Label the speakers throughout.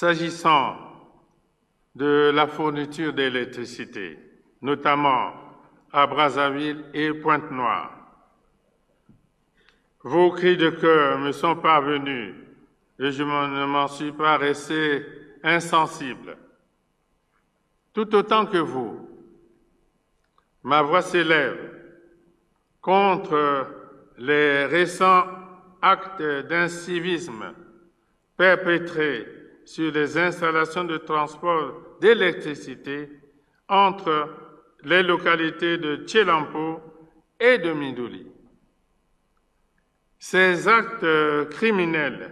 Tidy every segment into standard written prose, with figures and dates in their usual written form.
Speaker 1: S'agissant de la fourniture d'électricité, notamment à Brazzaville et Pointe-Noire, vos cris de cœur me sont parvenus et je ne m'en suis pas resté insensible. Tout autant que vous, ma voix s'élève contre les récents actes d'incivisme perpétrés sur les installations de transport d'électricité entre les localités de Tchelampo et de Mindouli. Ces actes criminels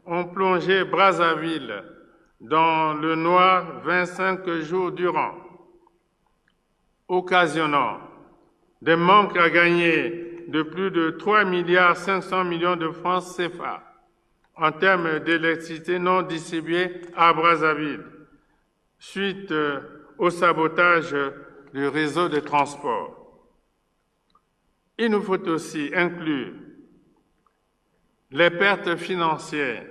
Speaker 1: ont plongé Brazzaville dans le noir 25 jours durant, occasionnant des manques à gagner de plus de 3,5 milliards de francs CFA en termes d'électricité non distribuée à Brazzaville, suite au sabotage du réseau de transport. Il nous faut aussi inclure les pertes financières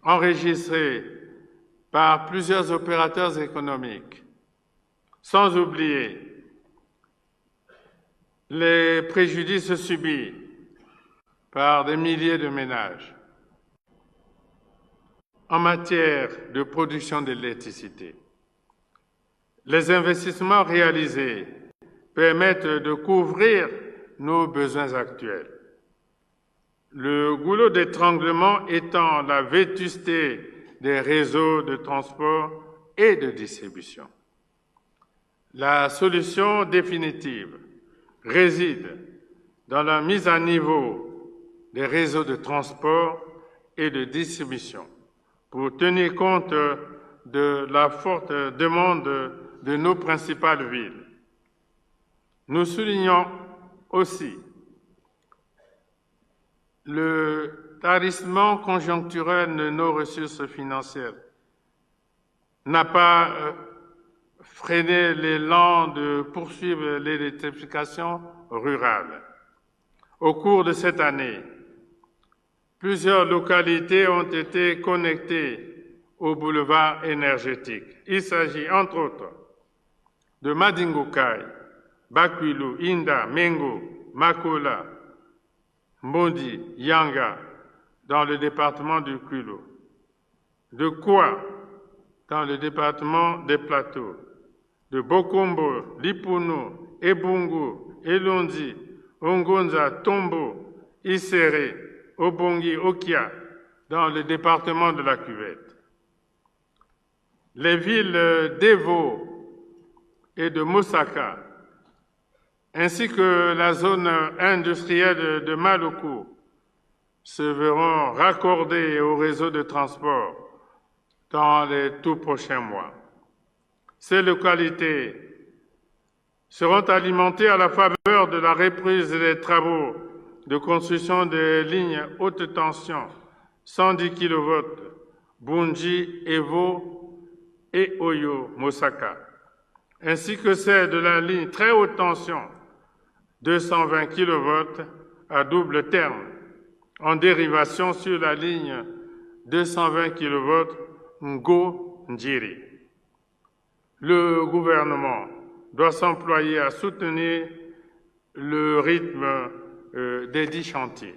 Speaker 1: enregistrées par plusieurs opérateurs économiques, sans oublier les préjudices subis par des milliers de ménages. En matière de production d'électricité, les investissements réalisés permettent de couvrir nos besoins actuels. Le goulot d'étranglement étant la vétusté des réseaux de transport et de distribution. La solution définitive réside dans la mise à niveau des réseaux de transport et de distribution pour tenir compte de la forte demande de nos principales villes. Nous soulignons aussi le tarissement conjoncturel de nos ressources financières n'a pas freiné l'élan de poursuivre l'électrification rurale. Au cours de cette année, plusieurs localités ont été connectées au boulevard énergétique. Il s'agit entre autres de Madingokai, Bakwilu, Inda, Mengo, Makola, Mbondi, Yanga, dans le département du Kwilu, de Kwa, dans le département des Plateaux, de Bokombo, Lipounou, Ebungu, Elondi, Ongonza, Tombo, Isere, Obongi, Okia, dans le département de la Cuvette. Les villes d'Evo et de Mosaka, ainsi que la zone industrielle de Maluku, se verront raccordées au réseau de transport dans les tout prochains mois. Ces localités seront alimentées à la faveur de la reprise des travaux de construction des lignes haute tension 110 kV Bunji, Evo et Oyo, Mosaka, ainsi que celle de la ligne très haute tension 220 kV à double terme en dérivation sur la ligne 220 kV Ngo-Njiri. Le gouvernement doit s'employer à soutenir le rythme des dits chantiers.